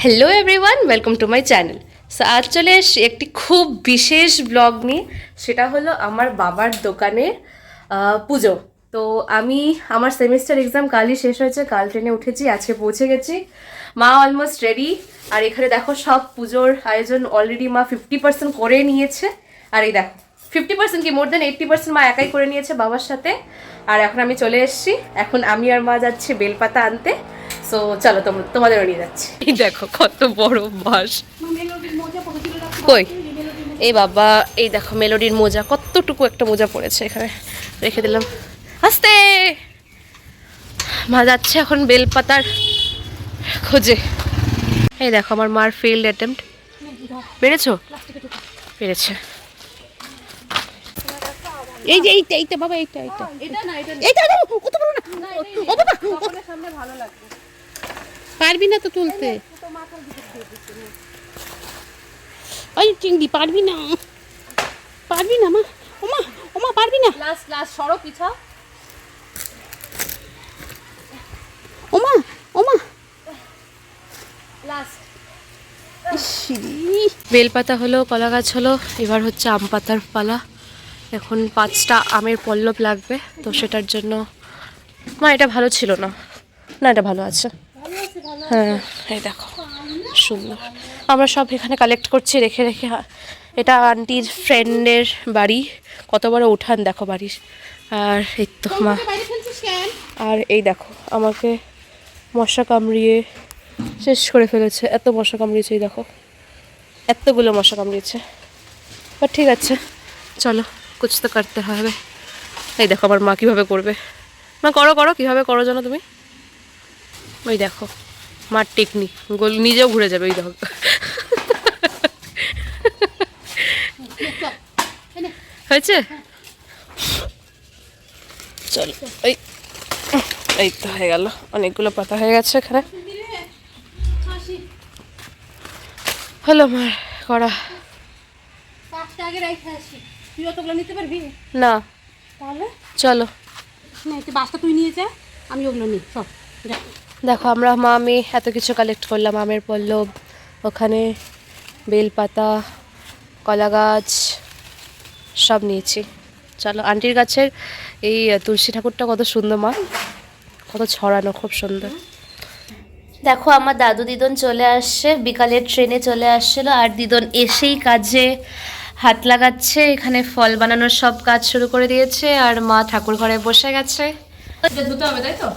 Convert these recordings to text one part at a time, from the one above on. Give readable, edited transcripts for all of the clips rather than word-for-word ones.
Hello everyone, welcome to my channel. So আজ চলে এসছি একটি খুব বিশেষ ব্লগ নিয়ে। সেটা হলো আমার বাবার দোকানে পুজো। তো আমার সেমিস্টার এক্সাম কালই শেষ হয়েছে, কাল ট্রেনে উঠেছি, আজকে পৌঁছে গেছি। মা অলমোস্ট রেডি। আর এখানে দেখো সব পুজোর আয়োজন অলরেডি মা 50% করে নিয়েছে। আর এই দেখো 50% কি মোর দেন 80% মা একাই করে নিয়েছে বাবার সাথে। আর এখন আমি চলে এসেছি, এখন আমি আর মা যাচ্ছি বেলপাতা আনতে। সো চলো তোমাদেরও নিয়ে যাচ্ছি। এই দেখো কত বড় বাঁশ। কই এই বাবা, এই দেখো মেলোডির মোজা, কতটুকু একটা মোজা পড়েছে, এখানে রেখে দিলাম। আস্তে মা যাচ্ছে এখন বেলপাতার খোঁজে। এই দেখো আমার মার ফেইল্ড অ্যাটেম্প্ট। পেরেছো? পেরেছে। এই যে এইটা বাবা, এইটা পারবি না তো তুলতে। ওই চিংড়ি পারবি না মা। ওমা পারবি না। লাস্ট সরো পিছা। ওমা লাস্ট। বেলপাতা হলো, কলা গাছ হলো, এবার হচ্ছে আম পাতার পালা। এখন 5টা আমের পল্লব লাগবে, তো সেটার জন্য মা এটা ভালো ছিল না, এটা ভালো আছে। হ্যাঁ এই দেখো সুন্দর। আমরা সব এখানে কালেক্ট করছি রেখে রেখে। এটা আন্টির ফ্রেন্ডের বাড়ি, কত বড় উঠান দেখো বাড়ির। আর এই তো মা, আর এই দেখো আমাকে মশা কামড়িয়ে শেষ করে ফেলেছে। এত মশা কামড়িয়েছে, এই দেখো এতগুলো মশা কামড়িয়েছে। বাট ঠিক আছে, চলো কুছ তো করতে হবে। এই দেখো আমার মা কীভাবে করবে। মা করো কীভাবে করো জানো তুমি? ওই দেখো মার টেকনিক, গোল নিজেও ঘুরে যাবে। ওই দেখো হয়েছে। চলো এই তো হয়ে গেল, অনেকগুলো পাতা হয়ে গেছে এখানে। হলো মার করা। না তাহলে চলো তুই নিয়ে যা, আমি ওগুলো নিই সব। দেখো আমরা আমি এত কিছু কালেক্ট করলাম, আমের পল্লব, ওখানে বেলপাতা, কলা গাছ সব নিয়েছি। চলো আন্টির গাছের এই তুলসী ঠাকুরটা কত সুন্দর মা, কত ছড়ানো, খুব সুন্দর। দেখো আমার দাদু দিদন চলে আসছে, বিকালের ট্রেনে চলে আসছিল। আর দিদন এসেই কাজে হাত লাগাচ্ছে, এখানে ফল বানানোর সব কাজ শুরু করে দিয়েছে। আর মা ঠাকুর ঘরে বসে গেছে। ধুতে হবে তাই তো?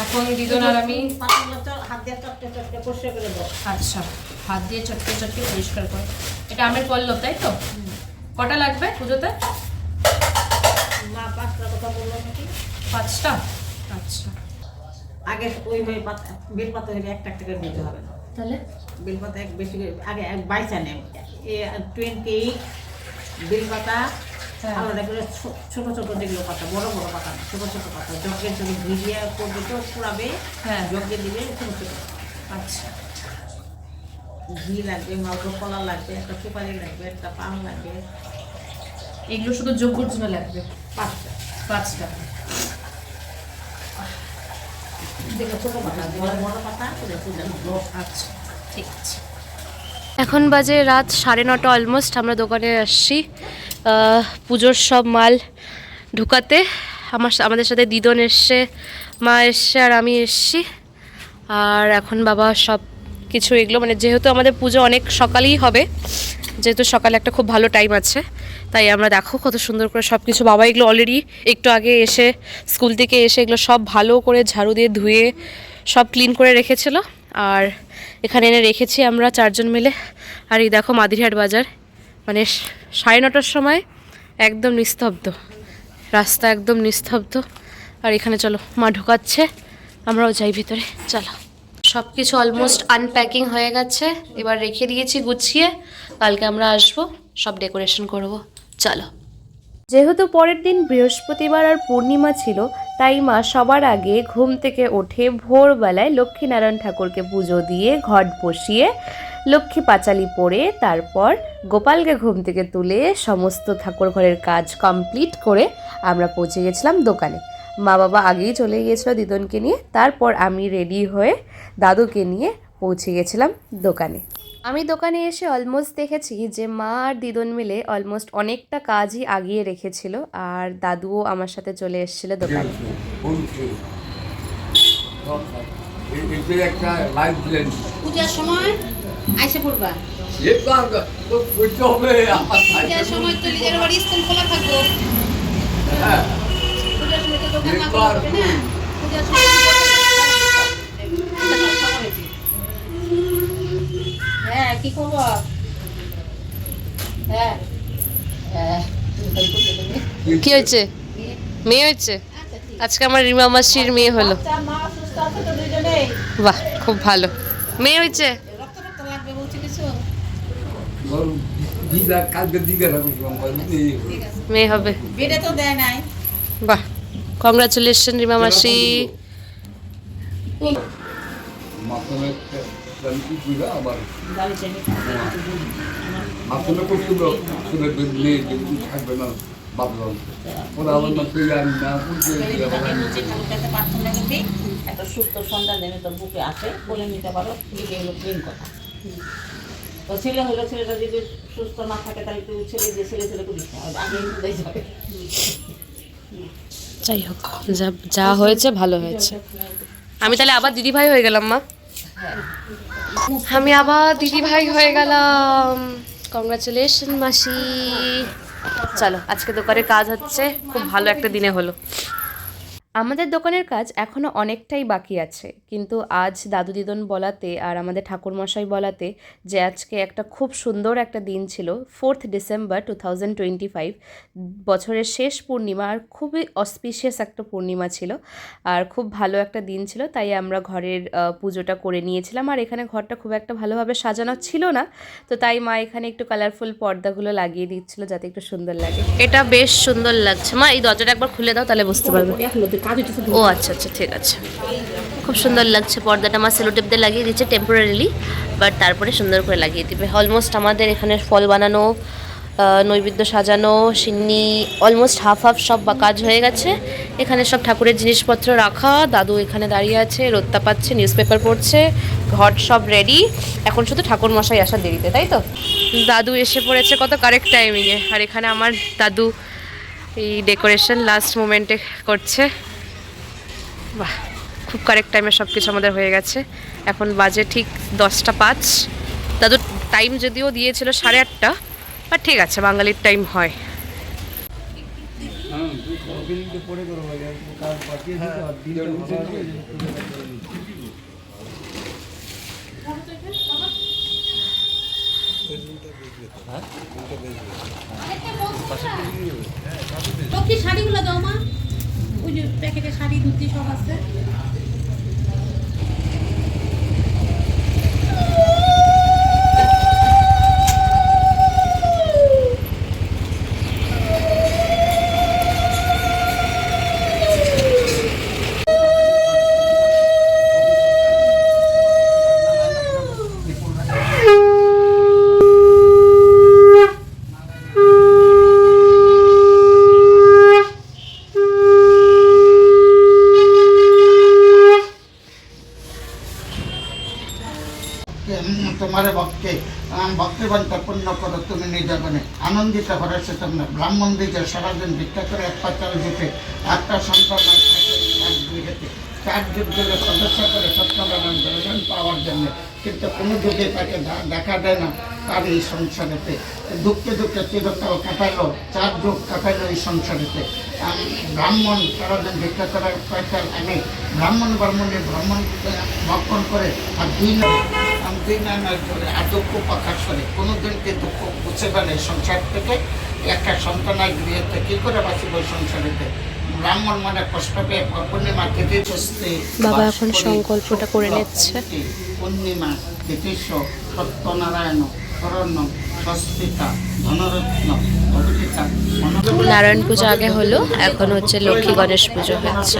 এখন দিদন আর আমি আচ্ছা হাত দিয়ে চটকে পরিষ্কার করে। এটা আমের পল্লব তাই তো? কটা লাগবে পুজোতে? 5টা। আচ্ছা আগে ওই বেলপাতা হলে একটা করে দিতে হবে না, তাহলে বেলপাতা এক বেশি আগে বাইসা নেন 28 বেলপাতা আলাদা করে ছোট ছোট যেগুলো পাতা, বড় বড় পাতা না, ছোট ছোট পাতা যজ্ঞের জন্য ভিজিয়ে করবে তো পুরাবে। হ্যাঁ যজ্ঞে দিলে ছোট ছোট। আচ্ছা ঘি লাগবে, মালকো কলা লাগবে, একটা সুপারি লাগবে, একটা পান লাগবে। এগুলো শুধু যোগ্যর জন্য লাগবে 5টা। আচ্ছা ঠিক আছে। এখন বাজে রাত 9:30 অলমোস্ট। আমরা দোকানে আসছি পুজোর সব মাল ঢুকাতে। আমাদের সাথে দিদন এসছে, মা এসছে, আর আমি এসছি। আর এখন বাবা সব কিছু এগুলো মানে যেহেতু আমাদের পুজো অনেক সকালেই হবে, যেহেতু সকালে একটা খুব ভালো টাইম আছে, তাই আমরা দেখো কত সুন্দর করে সব কিছু বাবা এগুলো অলরেডি একটু আগে এসে স্কুল থেকে এসে এগুলো সব ভালো করে ঝাড়ু দিয়ে ধুয়ে সব ক্লিন করে রেখেছিল। আর এখানে এনে রেখেছি আমরা 4জন মিলে। আর এই দেখো মাদিরহাট বাজার, মানে 9:30টার সময় একদম নিস্তব্ধ, রাস্তা একদম নিস্তব্ধ। আর এখানে চলো মা ঢোকাচ্ছে, আমরাও যাই ভিতরে। চলো সব কিছু অলমোস্ট আনপ্যাকিং হয়ে গেছে, এবার রেখে দিয়েছি গুছিয়ে, কালকে আমরা আসবো সব ডেকোরেশন করব। চলো। যেহেতু পরের দিন বৃহস্পতিবার আর পূর্ণিমা ছিল, তাই মা সবার আগে ঘুম থেকে উঠে ভোরবেলায় লক্ষ্মীনারায়ণ ঠাকুরকে পুজো দিয়ে ঘট বসিয়ে লক্ষ্মী পাঁচালি পরে তারপর গোপালকে ঘুম থেকে তুলে সমস্ত ঠাকুর ঘরের কাজ কমপ্লিট করে আমরা পৌঁছে গেছিলাম দোকানে। মা বাবা আগেই চলে গিয়েছিল দিদনকে নিয়ে, তারপর আমি রেডি হয়ে দাদুকে নিয়ে পৌঁছে গেছিলাম দোকানে। আমি দোকানে এসে অলমোস্ট দেখেছি যে মা আর দিদন মিলে অলমোস্ট অনেকটা কাজই আগিয়ে রেখেছিল, আর দাদুও আমার সাথে চলে এসেছিল দোকানে। একটা লাইভ দিলেন পূজার সময় আইসে পড়বা। পূজার সময় তো নিজের বাড়ি স্কুল খোলা থাকবো। পূজার সময় তো দোকান না খোলা থাকবে না। পূজার সময় হ্যাঁ, কি খবর? হ্যাঁ কি হয়েছে? মেয়ে হয়েছে আজকে আমার রিমা মাসির মেয়ে হলো। মা সুস্থ আছে তো দুজনেই? বাহ, খুব ভালো। মেয়ে হয়েছে? রক্ত রক্ত লাগবে বলছি কিছু? কালকে দিকে মেয়ে হবে। বেডে তো দেয় নাই। বাহ, কংগ্রাচুলেশন রিমা মাসি। আবার গাড়ি চাইনি আসলে করছিল আসলে মেয়ে থাকবে না ভাবলাম ওরা আমার মাত্র জানি না প্রার্থনা করবি একটা সুস্থ সন্তান যেন তোর বুকে আসে বলে নিতে পারো, এটাই হলো প্রেম কথা। তো ছেলে হলো, ছেলেটা যদি সুস্থ না থাকে তাহলে তুই ছেলে যে ছেলে ছেলে করিস না, আগে বুঝাই যাবে। যাই হোক, যা যা হয়েছে ভালো হয়েছে। আমি তাহলে আবার দিদি ভাই হয়ে গেলাম মা। আমি আবার দিদি ভাই হয়ে গেলাম। কংগ্রাচুলেশন মাসি। চলো, আজকে দোকানের কাজ হচ্ছে, খুব ভালো একটা দিনে হলো। আমাদের দোকানের কাজ এখনও অনেকটাই বাকি আছে, কিন্তু আজ দাদু দিদন বলাতে আর আমাদের ঠাকুরমশাই বলাতে যে আজকে একটা খুব সুন্দর একটা দিন ছিল, 4th ডিসেম্বর 2025, বছরের শেষ পূর্ণিমা, আর খুবই অসপিশিয়াস একটা পূর্ণিমা ছিল, আর খুব ভালো একটা দিন ছিল, তাই আমরা ঘরের পুজোটা করে নিয়েছিলাম। আর এখানে ঘরটা খুব একটা ভালোভাবে সাজানো ছিল না, তো তাই মা এখানে একটু কালারফুল পর্দাগুলো লাগিয়ে দিচ্ছিল যাতে একটু সুন্দর লাগে। এটা বেশ সুন্দর লাগছে মা, এই দরজাটা একবার খুলে দাও তাহলে বুঝতে পারবে। ও আচ্ছা আচ্ছা, ঠিক আছে, খুব সুন্দর লাগছে। পর্দাটা আমার সেলোটেপ দিয়ে লাগিয়ে দিচ্ছে টেম্পোরারিলি, বাট তারপরে সুন্দর করে লাগিয়ে দিবে। অলমোস্ট আমাদের এখানে ফল বানানো, নৈবেদ্য সাজানো, সিন্নি অলমোস্ট হাফ হাফ সব কাজ হয়ে গেছে। এখানে সব ঠাকুরের জিনিসপত্র রাখা, দাদু এখানে দাঁড়িয়ে আছে, রোদটা পাচ্ছে, নিউজ পেপার পড়ছে, ঘর সব রেডি। এখন শুধু ঠাকুর মশাই আসার দেরিতে, তাই তো? দাদু এসে পড়েছে কত কারেক্ট টাইমিংয়ে, আর এখানে আমার দাদু এই ডেকোরেশন লাস্ট মোমেন্টে করছে। বাহ, খুব কারেক্ট টাইমে সব কিছু আমাদের হয়ে গেছে। এখন বাজে ঠিক 10:05। দাদু টাইম যদিও দিয়েছিল 8:30, বাট ঠিক আছে, বাঙালির টাইম হয়। লক্ষ্মী শাড়িগুলো দাও মা, ওই যে প্যাকেটে শাড়ি ধুতি সব আছে। তোমার ভক্তকে ভক্তিবন্ত পূর্ণ করো তুমি নিজগণে আনন্দিত হরেছে তোমরা ব্রাহ্মণ দিকে সারাদিন ভিক্ষা করে এক পাচাল দিতে একটা সন্তান এক গৃহেতে 4 যুগের সদস্য করে সত্যনারায়ণ দর্শন পাওয়ার জন্য, কিন্তু কোনো যুগে তাকে দেখা দেয় না। তার এই সংসারেতে দুঃখে দুঃখে চিরকাল কাটালো, 4 যুগ কাটালো এই সংসারেতে। ব্রাহ্মণ সারাদিন ভিক্ষা করার পয়সাল আমি ব্রাহ্মণ ভক্ষণ করে আর দিন আনার করে আর দুঃখ প্রকাশ করে কোনো দিনকে দুঃখ বুঝে পেলে সংসার থেকে একটা সন্তানের গৃহেতে কী করে বাঁচিব ওই সংসারেতে। ব্রাহ্মণ মানে কষ্ট পেয়ে পূর্ণিমা তিথি বাবা এখন সংকল্পটা করে নিচ্ছে। পূর্ণিমা তিথিস্ব সত্যনারায়ণ শরণ্য স্বস্তিকা ধনরত্ন অভিজিতা। নারায়ণ পুজো আগে হলো, এখন হচ্ছে লক্ষ্মী গণেশ পুজো হচ্ছে।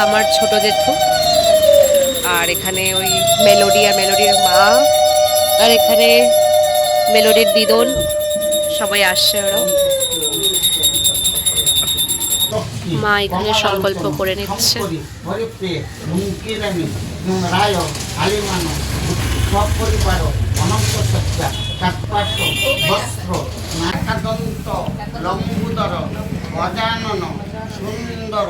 আমার ছোট জেঠু, আর এখানে ওই মেলোডি আর মেলোডির মা, আর এখানে মেলোডির দিদন সবাই আসছে ওরা। মা এখানে সংকল্প করে নিচ্ছে। সপরিবার অনন্ত সজ্জা কাঠপাট বস্ত্র নাকাদন্ত লম্বুদর গজানন সুন্দর।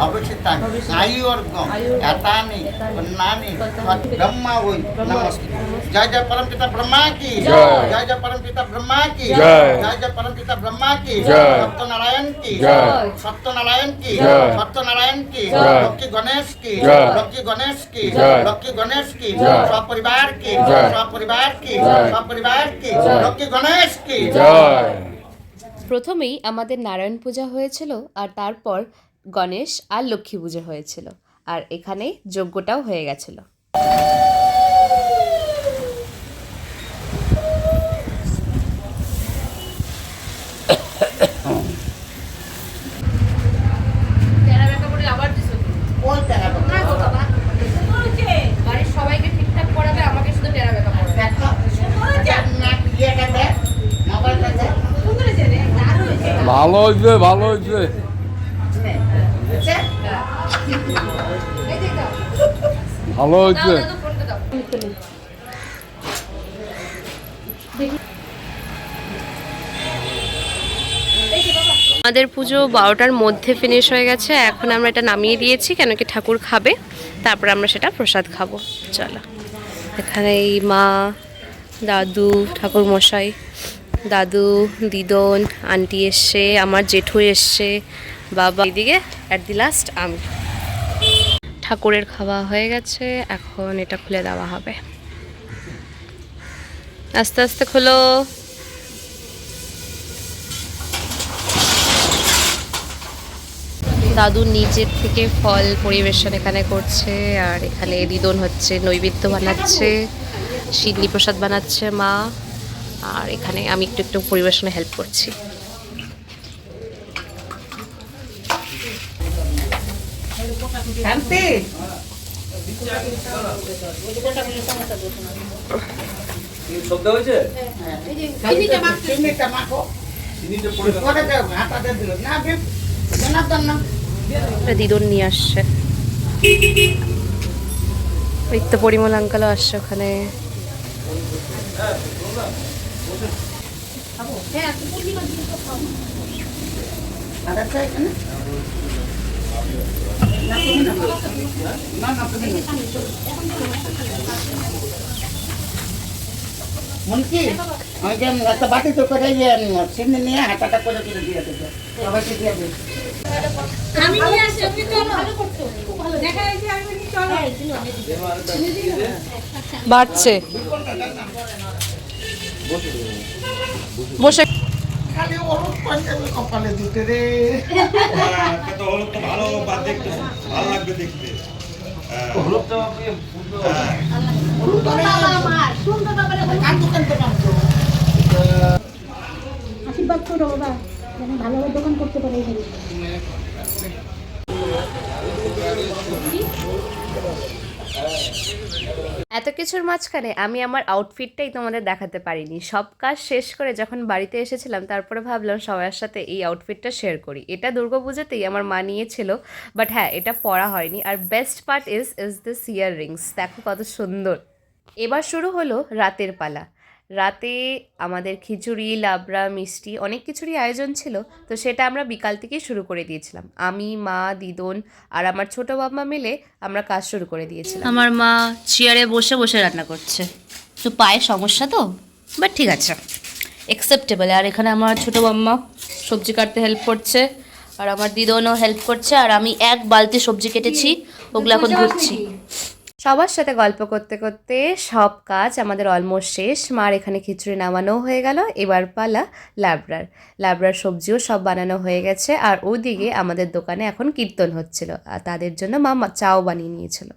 अवचितानि आयुर्गम एतानि अन्नानि ब्रह्मा वै नमस्ते। जय जय परमपिता ब्रह्मा की जय, जय जय परमपिता ब्रह्मा की जय, जय जय परमपिता ब्रह्मा की जय, सत्यनारायण की जय, सत्यनारायण की जय, सत्यनारायण की जय, लक्ष्मी गणेश की जय, लक्ष्मी गणेश की जय, लक्ष्मी गणेश की जय, सपरिवार की जय, सपरिवार की जय, सपरिवार की जय, लक्ष्मी गणेश की जय। প্রথমেই আমাদের নারায়ণ পূজা হয়েছিল আর তারপর গণেশ আর লক্ষ্মী পুজো হয়েছিল, আর এখানে যজ্ঞটাও হয়ে গেছিল। বাড়ির সবাইকে ঠিকঠাক করাবে, আমাকে শুধু টেরা বেকা পড়াবে। ভালো হয়েছে, ভালো হয়েছে। ভালো হয়েছে। আমাদের পুজো 12টার মধ্যে ফিনিশ হয়ে গেছে। এখন আমরা এটা নামিয়ে দিয়েছি কেন কি ঠাকুর খাবে, তারপর আমরা সেটা প্রসাদ খাবো। চলো, এখানে এই মা, দাদু, ঠাকুর মশাই, দাদু, দিদন, আন্টি এসছে, আমার জেঠু এসছে, বাবা, এদিকে অ্যাট দি লাস্ট আমি। ঠাকুরের খাওয়া হয়ে গেছে, এখন এটা খুলে দেওয়া হবে। আস্তে আস্তে খোলো। দাদু নিজের থেকে ফল পরিবেশন এখানে করছে, আর এখানে দিদন হচ্ছে নৈবেদ্য বানাচ্ছে, সিন্নি প্রসাদ বানাচ্ছে মা, আর এখানে আমি একটু একটু পরিবেশনে হেল্প করছি। দিদন নিয়ে আসছে, ওই তো পরিমল আঙ্কালও আসছে ওখানে। মুনকি ওই যে একটা বাটি তো করে চিনি নিয়ে হাতাটা করে করে দিয়ে দেবে, সবাইকে দিয়ে দেবে। আমি নিয়ে আসছি, আপনি চলো। ভালো করছো, খুব ভালো দেখা যাচ্ছে। আমি বলি চলো, বাড়ছে বসে খালি হলুদ পাঞ্জাবি কপালে দিতে রে। তো হলুদ তো ভালো বা দেখতে ভালো লাগবে দেখতে। হলুদ তো আশীর্বাদ করো বাবা, যেন ভালোভাবে দোকান করতে পারে। এত কিছুর মাঝখানে আমি আমার আউটফিটটাই তোমাদের দেখাতে পারিনি। সব কাজ শেষ করে যখন বাড়িতে এসেছিলাম, তারপরে ভাবলাম সবার সাথে এই আউটফিটটা শেয়ার করি। এটা দুর্গাপুজোতেই আমার মা নিয়েছিল, বাট হ্যাঁ, এটা পরা হয়নি। আর best part is this earrings, দেখো কত সুন্দর। এবার শুরু হলো রাতের পালা। রাতে আমাদের খিচুড়ি, লাবড়া, মিষ্টি অনেক কিছুরই আয়োজন ছিল, তো সেটা আমরা বিকাল থেকেই শুরু করে দিয়েছিলাম। আমি, মা, দিদন আর আমার ছোটো বাবা মিলে আমরা কাজ শুরু করে দিয়েছিলাম। আমার মা চেয়ারে বসে বসে রান্না করছে, তো পায়ে সমস্যা তো, বাট ঠিক আছে। অ্যাকসেপ্টেবল। আর এখানে আমার ছোটো মাম্মা সবজি কাটতে হেল্প করছে, আর আমার দিদনও হেল্প করছে, আর আমি এক বালতি সবজি কেটেছি, ওগুলো এখন ধুচ্ছি। সবার সাথে গল্প করতে করতে সব কাজ আমাদের অলমোস্ট শেষ। মার এখানে খিচুড়ি নামানো হয়ে গেল, এবার পালা লাবড়ার সবজিও সব বানানো হয়ে গেছে। আর ওদিকে আমাদের দোকানে এখন কীর্তন হচ্ছিল, আর তাদের জন্য মা চাও বানিয়ে নিয়েছিল।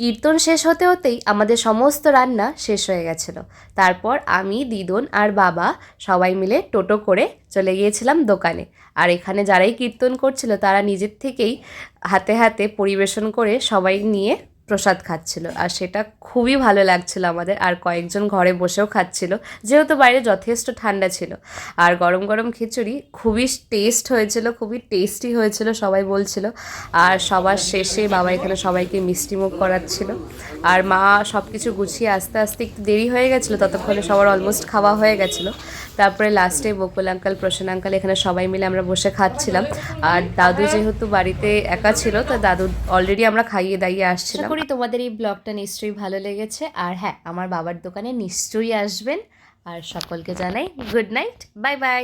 কীর্তন শেষ হতে হতেই আমাদের সমস্ত রান্না শেষ হয়ে গেছিলো। তারপর আমি, দিদন আর বাবা সবাই মিলে টোটো করে চলে গিয়েছিলাম দোকানে। আর এখানে যারাই কীর্তন করছিল তারা নিজের থেকেই হাতে হাতে পরিবেশন করে সবাই নিয়ে প্রসাদ খাচ্ছিল, আর সেটা খুবই ভালো লাগছিল আমাদের। আর কয়েকজন ঘরে বসেও খাচ্ছিল, যেহেতু বাইরে যথেষ্ট ঠান্ডা ছিল। আর গরম গরম খিচুড়ি খুবই টেস্ট হয়েছিল, খুবই টেস্টি হয়েছিল সবাই বলছিল। আর সবার শেষে বাবা এখানে সবাইকে মিষ্টিমুখ করাচ্ছিল। আর মা সব কিছু গুছিয়ে আস্তে আস্তে একটু দেরি হয়ে গেছিলো, ততক্ষণে সবার অলমোস্ট খাওয়া হয়ে গেছিলো। তারপরে লাস্টে বকুল আঙ্কাল, প্রসন্ন আঙ্কাল এখানে সবাই মিলে আমরা বসে খাচ্ছিলাম। আর দাদু যেহেতু বাড়িতে একা ছিল, তো দাদু অলরেডি আমরা খাইয়ে দাইয়ে আসছিলাম। করি তোমাদের এই ব্লগটা নিশ্চয়ই ভালো লেগেছে। আর হ্যাঁ, আমার বাবার দোকানে নিশ্চয়ই আসবেন। আর সকলকে জানাই গুড নাইট, বাই বাই।